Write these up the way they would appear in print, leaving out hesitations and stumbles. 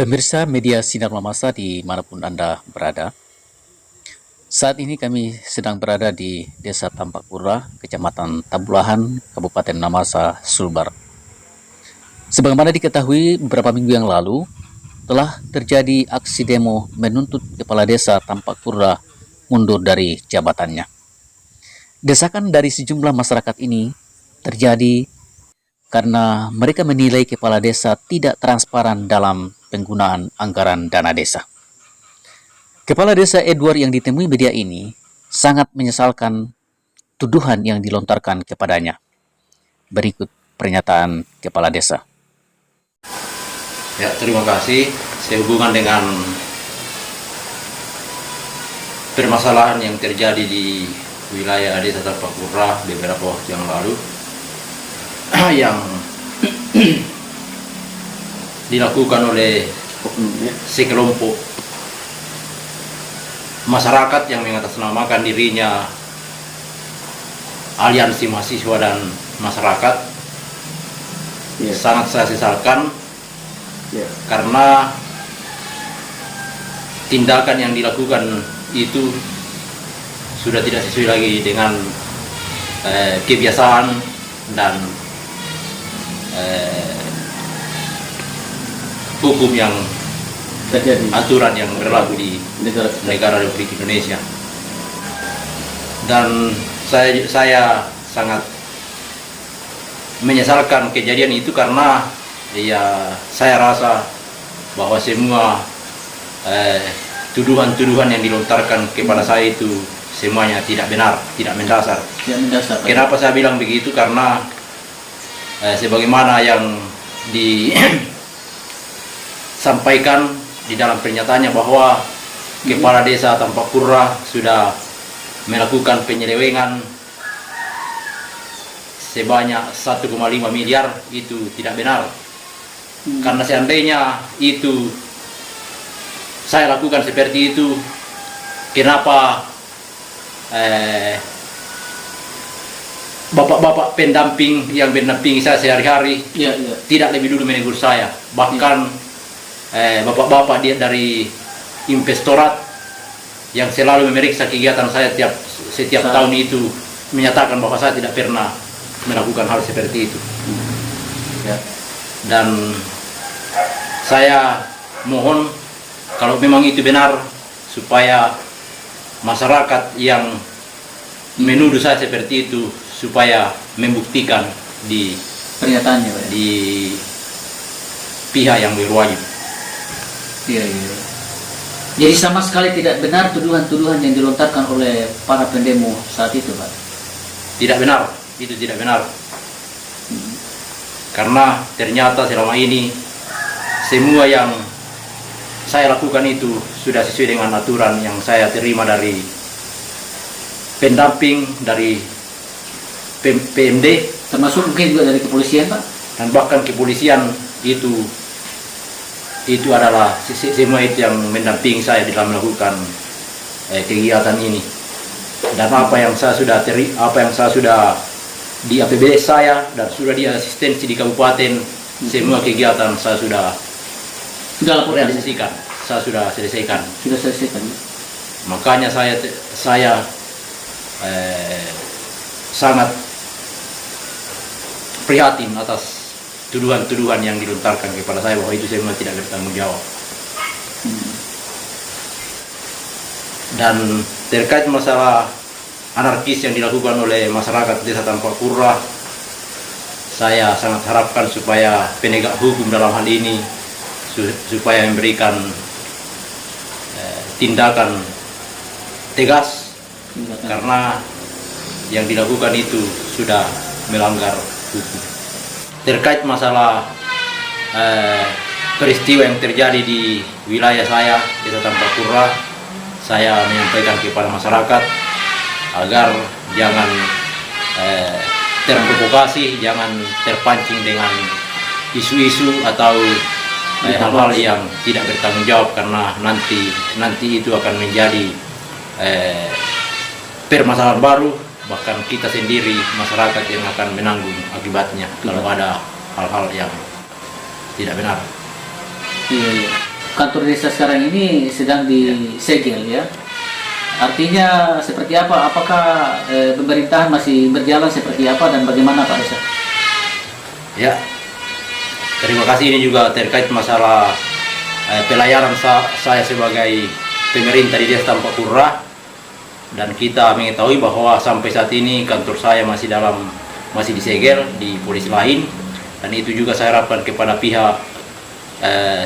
Pemirsa media Sinar Mamasa dimanapun Anda berada, saat ini kami sedang berada di Desa Tampakpura, Kecamatan Tabulahan, Kabupaten Mamasa, Sulbar. Sebagaimana diketahui beberapa minggu yang lalu, telah terjadi aksi demo menuntut Kepala Desa Tampakpura mundur dari jabatannya. Desakan dari sejumlah masyarakat ini terjadi karena mereka menilai Kepala Desa tidak transparan dalam penggunaan anggaran dana desa. Kepala Desa Edward yang ditemui media ini sangat menyesalkan tuduhan yang dilontarkan kepadanya. Berikut pernyataan Kepala Desa. Ya, terima kasih. Sehubungan dengan permasalahan yang terjadi di wilayah Desa Tampakpura beberapa waktu yang lalu, yang dilakukan oleh sekelompok masyarakat yang mengatasnamakan dirinya Aliansi Mahasiswa dan Masyarakat. Sangat saya sesalkan karena tindakan yang dilakukan itu sudah tidak sesuai lagi dengan kebiasaan dan hukum yang terjadi, aturan yang berlaku di negara Republik Indonesia. Dan saya sangat menyesalkan kejadian itu karena ya saya rasa bahwa semua tuduhan-tuduhan yang dilontarkan kepada saya itu semuanya tidak benar, tidak mendasar. Kenapa saya bilang begitu? Karena sebagaimana yang disampaikan di dalam pernyataannya bahwa Kepala Desa Tampakpura sudah melakukan penyelewengan sebanyak 1,5 miliar, itu tidak benar. Karena seandainya itu saya lakukan seperti itu, kenapa bapak-bapak pendamping yang mendampingi saya sehari-hari tidak lebih dulu menegur saya? Bahkan bapak-bapak dari Inspektorat yang selalu memeriksa kegiatan saya setiap tahun itu menyatakan bahwa saya tidak pernah melakukan hal seperti itu. Dan saya mohon kalau memang itu benar, supaya masyarakat yang menuduh saya seperti itu supaya membuktikan di pernyataannya, Pak, di pihak yang berwajib. Jadi sama sekali tidak benar tuduhan-tuduhan yang dilontarkan oleh para pendemo saat itu, Pak. Tidak benar, itu tidak benar. Karena ternyata selama ini semua yang saya lakukan itu sudah sesuai dengan aturan yang saya terima dari pendamping, dari PMD, Termasuk mungkin juga dari kepolisian, Pak. dan bahkan kepolisian itu adalah semua itu yang mendampingi saya dalam melakukan kegiatan ini. Dan apa yang saya sudah di APBD saya dan sudah di asistensi di kabupaten, semua kegiatan saya sudah realisasikan, saya sudah selesaikan. Makanya saya sangat prihatin atas tuduhan-tuduhan yang dilontarkan kepada saya bahwa itu semua tidak bertanggung jawab. Dan terkait masalah anarkis yang dilakukan oleh masyarakat Desa Tampakpura, saya sangat harapkan supaya penegak hukum dalam hal ini supaya memberikan tindakan tegas, karena yang dilakukan itu sudah melanggar hukum. Terkait masalah peristiwa yang terjadi di wilayah saya, Desa Tampakpura, saya menyampaikan kepada masyarakat agar jangan terprovokasi, jangan terpancing dengan isu-isu atau hal-hal yang tidak bertanggung jawab, karena nanti itu akan menjadi permasalahan baru. Bahkan kita sendiri, masyarakat, yang akan menanggung akibatnya kalau ada hal-hal yang tidak benar. kantor desa sekarang ini sedang disegel ya. Artinya seperti apa? Apakah pemerintahan masih berjalan seperti apa dan bagaimana Pak Desa? Ya, terima kasih. Ini juga terkait masalah pelayanan saya sebagai pemerintah di Desa Tampak Pura, dan kita mengetahui bahwa sampai saat ini kantor saya masih disegel di polisi lain, dan itu juga saya harapkan kepada pihak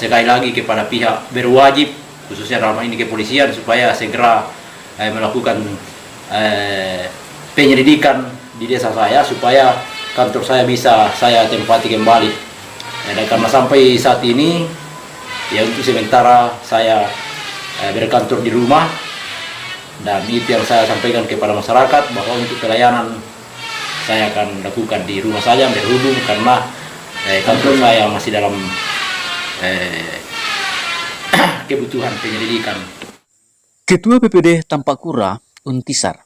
sekali lagi kepada pihak berwajib, khususnya dalam hal ini kepolisian, supaya segera melakukan penyelidikan di desa saya supaya kantor saya bisa saya tempati kembali. Dan karena sampai saat ini ya untuk sementara saya berkantor di rumah, dan itu yang saya sampaikan kepada masyarakat bahwa untuk pelayanan saya akan lakukan di rumah saja berhubung karena kantor saya masih dalam kebutuhan penyelidikan. Ketua BPD Tampakura, Untisar,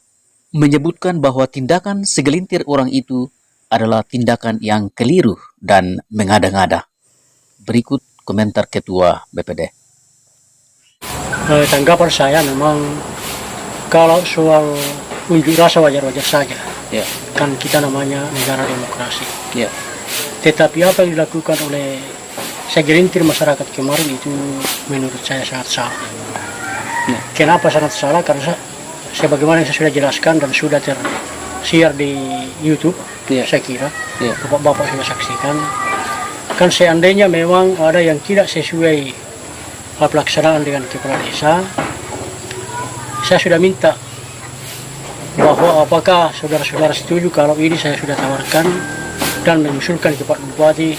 menyebutkan bahwa tindakan segelintir orang itu adalah tindakan yang keliru dan mengada-ngada. Berikut komentar Ketua BPD. Tanggapan saya memang kalau soal unjuk rasa wajar-wajar saja. Ya. Kan kita namanya negara demokrasi. Ya. Tetapi apa yang dilakukan oleh segelintir masyarakat kemarin itu menurut saya sangat salah. Ya. Kenapa sangat salah? Karena sebagaimana yang saya sudah jelaskan dan sudah tersiar di YouTube, Ya. saya kira Ya. Bapak sudah saksikan. Kan seandainya memang ada yang tidak sesuai pelaksanaan dengan kepala desa, saya sudah minta bahwa apakah saudara-saudara setuju kalau ini saya sudah tawarkan dan mengusulkan ke Pak Bupati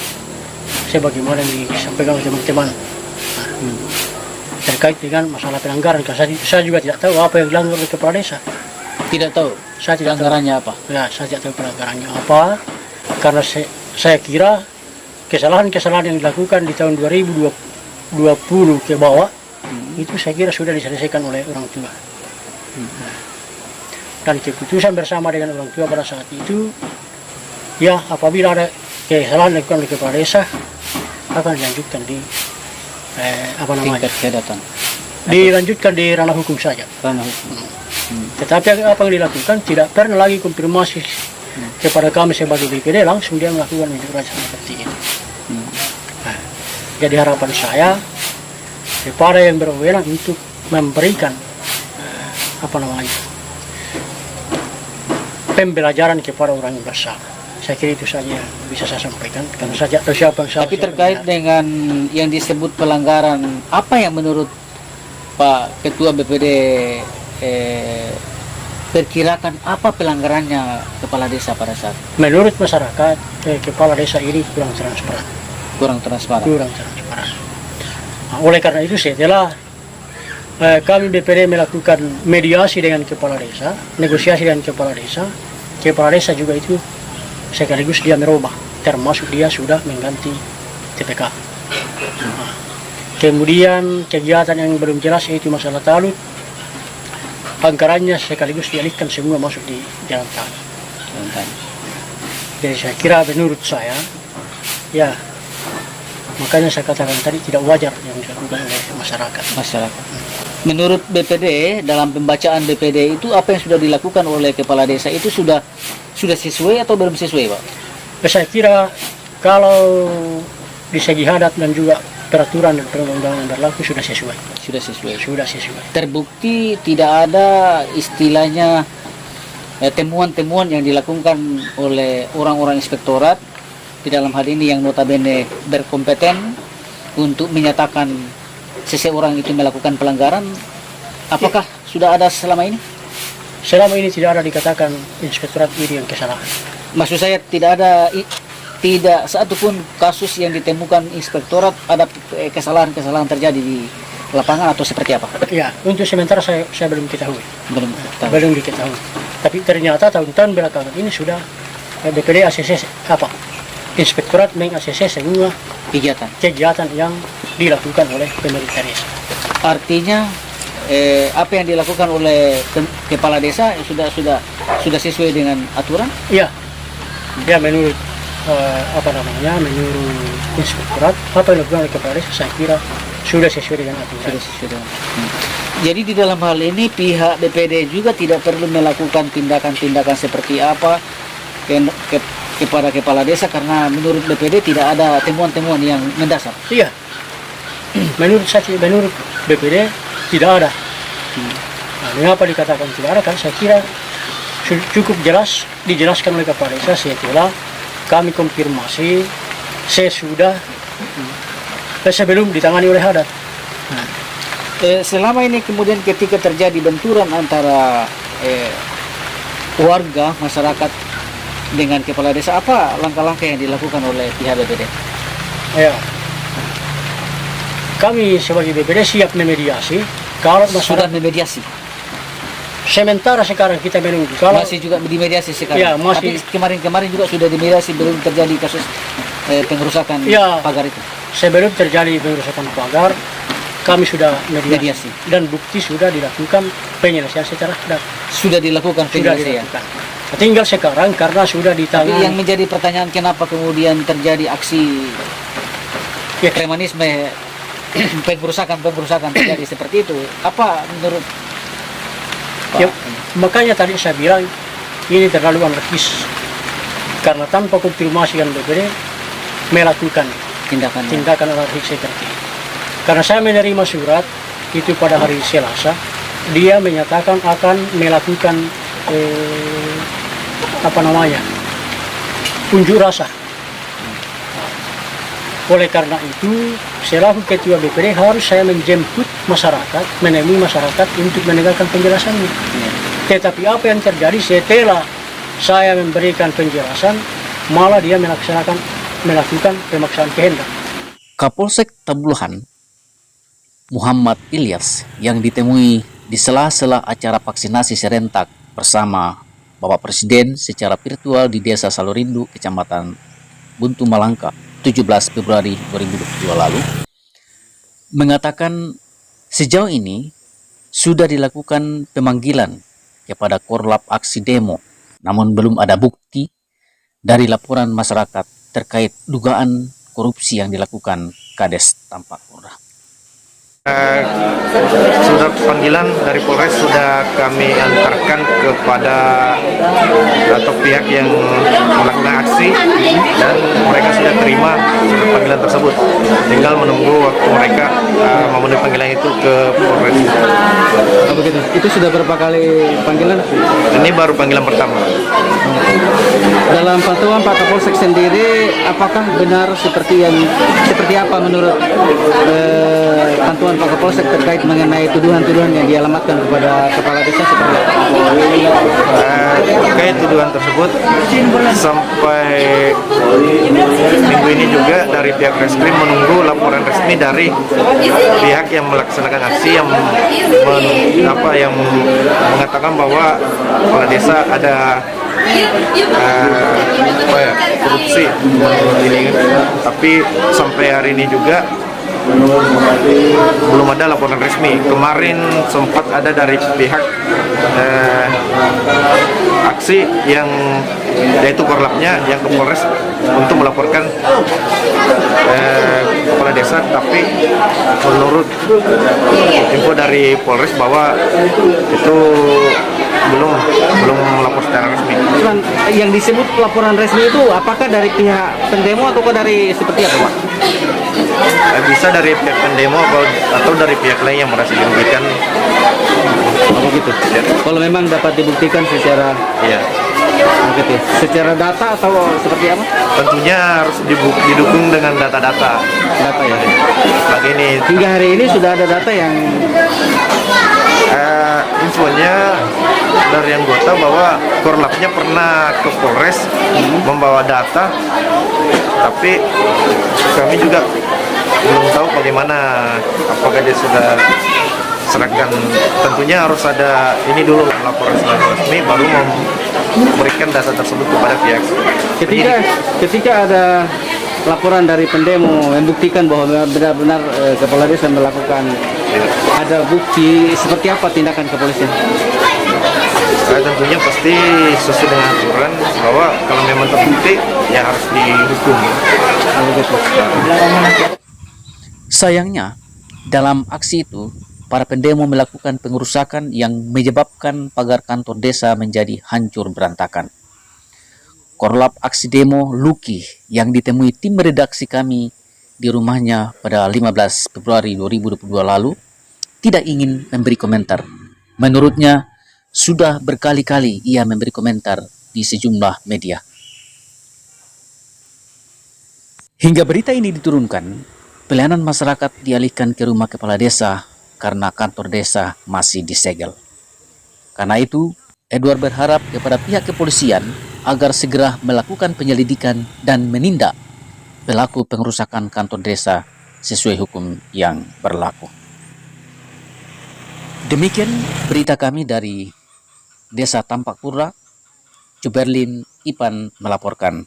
sebagaimana yang disampaikan oleh teman-teman terkait dengan masalah pelanggaran. Karena saya juga tidak tahu apa yang dilanggar oleh kepala desa. Tidak tahu Saya tidak tahu. pelanggarannya apa? Ya, saya tidak tahu pelanggarannya apa. Karena saya kira kesalahan-kesalahan yang dilakukan di tahun 2020 ke bawah itu saya kira sudah diselesaikan oleh orang tua. Dan keputusan bersama dengan orang tua pada saat itu, ya apabila ada kesalahan dilakukan oleh kepala desa akan dilanjutkan di Tingkat kedatang. dilanjutkan di ranah hukum saja. Ranah hukum. Tetapi apa yang dilakukan tidak pernah lagi konfirmasi kepada kami sebagai BPD, langsung dia melakukan unjuk rasa seperti itu. Nah, jadi harapan saya kepada yang berwenang untuk memberikan pembelajaran kepada orang yang bersalah. Saya kira itu saja yang bisa saya sampaikan. Karena saja atau siapa yang salah. Tapi terkait dengan yang disebut pelanggaran, apa yang menurut Pak Ketua BPD perkirakan apa pelanggarannya kepala desa pada saat menurut masyarakat kepala desa ini kurang transparan. kurang transparan? Kurang transparan. Nah, oleh karena itu setelah kami BPD melakukan mediasi dengan kepala desa, negosiasi dengan kepala desa juga itu sekaligus dia merubah, termasuk dia sudah mengganti TPK. Nah, kemudian kegiatan yang belum jelas yaitu masalah talut, anggarannya sekaligus dialihkan semua masuk di jalan tol. Jadi saya kira menurut saya, ya makanya saya katakan tadi tidak wajar yang dilakukan oleh masyarakat. Menurut BPD, dalam pembacaan BPD itu apa yang sudah dilakukan oleh kepala desa itu sudah sesuai atau belum sesuai, Pak? Saya kira kalau di segi adat dan juga peraturan dan perundang-undangan yang berlaku sudah sesuai. Sudah sesuai. Sudah sesuai. Terbukti tidak ada istilahnya temuan-temuan yang dilakukan oleh orang-orang inspektorat di dalam hal ini yang notabene berkompeten untuk menyatakan seseorang itu melakukan pelanggaran. Apakah sudah ada selama ini? Selama ini tidak ada dikatakan inspektorat ini yang kesalahan. Maksud saya tidak satu pun kasus yang ditemukan inspektorat ada kesalahan-kesalahan terjadi di lapangan atau seperti apa? Ya, untuk sementara saya belum ketahui. Belum diketahui. Tapi ternyata tahun-tahun belakangan ini sudah BPD ACC inspektorat meng-ACC semua kegiatan yang dilakukan oleh pemerintah desa. Artinya apa yang dilakukan oleh kepala desa sudah sesuai dengan aturan? Iya. Ya, menurut menurut inspektorat apa yang dilakukan oleh kepala desa saya kira sudah sesuai dengan aturan. Jadi di dalam hal ini pihak BPD juga tidak perlu melakukan tindakan-tindakan seperti apa kepada kepala desa karena menurut BPD tidak ada temuan-temuan yang mendasar. Iya, menurut BPD tidak ada. Nah, mengapa dikatakan tidak ada? Kan saya kira cukup jelas dijelaskan oleh kepala desa setelah kami konfirmasi sesudah sebelum ditangani oleh adat. Selama ini kemudian ketika terjadi benturan antara warga masyarakat dengan kepala desa, apa langkah-langkah yang dilakukan oleh pihak BPD? Ya, kami sebagai BPD siap memediasi. Kalau Sudah masyarakat memediasi? sementara sekarang kita menunggu. Kalau Masih juga dimediasi sekarang? Ya, masih. Tapi kemarin-kemarin juga sudah dimediasi, belum terjadi kasus pengerusakan Ya. pagar itu? sebelum terjadi pengerusakan pagar, kami sudah mediasi dan bukti sudah dilakukan penyelesaian secara adat. Sudah dilakukan Sudah penyelesaian? dilakukan. Tinggal sekarang karena sudah Tapi ditangani. yang menjadi pertanyaan kenapa kemudian terjadi aksi premanisme pengerusakan terjadi seperti itu? Apa menurut Pak? Ya, makanya tadi saya bilang ini terlalu anarkis karena tanpa konfirmasi kan BPD melakukan tindakan anarkis seperti itu. Karena saya menerima surat itu pada hari Selasa, dia menyatakan akan melakukan unjuk rasa. Oleh karena itu, selaku ketua BPD harus saya menjemput masyarakat, menemui masyarakat untuk mendengarkan penjelasannya. Tetapi apa yang terjadi setelah saya memberikan penjelasan, malah dia melakukan pemaksaan kehendak. Kapolsek Tabulahan Muhammad Ilyas yang ditemui di sela-sela acara vaksinasi serentak bersama Bapak Presiden secara virtual di Desa Salorindu, Kecamatan Buntu Malangka, 17 Februari 2022 lalu, mengatakan sejauh ini sudah dilakukan pemanggilan kepada korlap aksi demo, namun belum ada bukti dari laporan masyarakat terkait dugaan korupsi yang dilakukan Kades Tampak Pura. Surat panggilan dari Polres sudah kami antarkan kepada atau pihak yang melakukan aksi dan mereka sudah terima surat panggilan tersebut. Tinggal menunggu waktu mereka memenuhi panggilan itu ke Polres. Oh, begitu. Itu sudah berapa kali panggilan? Ini baru panggilan pertama. Dalam pantauan Pak Kapolsek sendiri, apakah benar seperti apa menurut pantauan Pak Kapolsek terkait mengenai tuduhan-tuduhan yang dialamatkan kepada kepala desa seperti apa? Terkait tuduhan tersebut sampai minggu ini juga dari pihak reskrim menunggu laporan resmi dari pihak yang melaksanakan aksi yang mengatakan bahwa kepala desa ada korupsi ini, tapi sampai hari ini juga belum ada laporan resmi. Kemarin sempat ada dari pihak aksi yang yaitu korlapnya yang ke Polres untuk melaporkan kepala desa, tapi menurut info dari Polres bahwa itu belum melapor secara resmi. Yang disebut laporan resmi itu apakah dari pihak pendemo ataukah dari seperti apa, Pak? Bisa dari pihak pendemo atau dari pihak lain yang merasa dirugikan. Oh, begitu. Ya. Kalau memang dapat dibuktikan secara begitu, secara data atau seperti apa? Tentunya harus didukung dengan data-data. Data ya. Lagi ini Hingga hari ini sudah ada data yang infonya dari anggota bahwa korlapnya pernah ke Polres membawa data, tapi kami juga belum tahu bagaimana, apakah dia sudah serahkan. Tentunya harus ada ini dulu laporan secara resmi baru memberikan data tersebut kepada pihak. ketika ada laporan dari pendemo membuktikan bahwa benar-benar kepala desa melakukan, ada bukti, seperti apa tindakan kepolisian? Tentunya pasti sesuai dengan aturan bahwa kalau memang terbukti terbukti ya harus dihukum. Sayangnya, dalam aksi itu, para pendemo melakukan pengerusakan yang menyebabkan pagar kantor desa menjadi hancur berantakan. Korlap aksi demo Luki yang ditemui tim redaksi kami di rumahnya pada 15 Februari 2022 lalu tidak ingin memberi komentar. Menurutnya, sudah berkali-kali ia memberi komentar di sejumlah media. Hingga berita ini diturunkan, pelayanan masyarakat dialihkan ke rumah kepala desa karena kantor desa masih disegel. Karena itu, Edward berharap kepada pihak kepolisian agar segera melakukan penyelidikan dan menindak pelaku pengerusakan kantor desa sesuai hukum yang berlaku. Demikian berita kami dari Desa Tampak Pura. Juberlin Ipan melaporkan.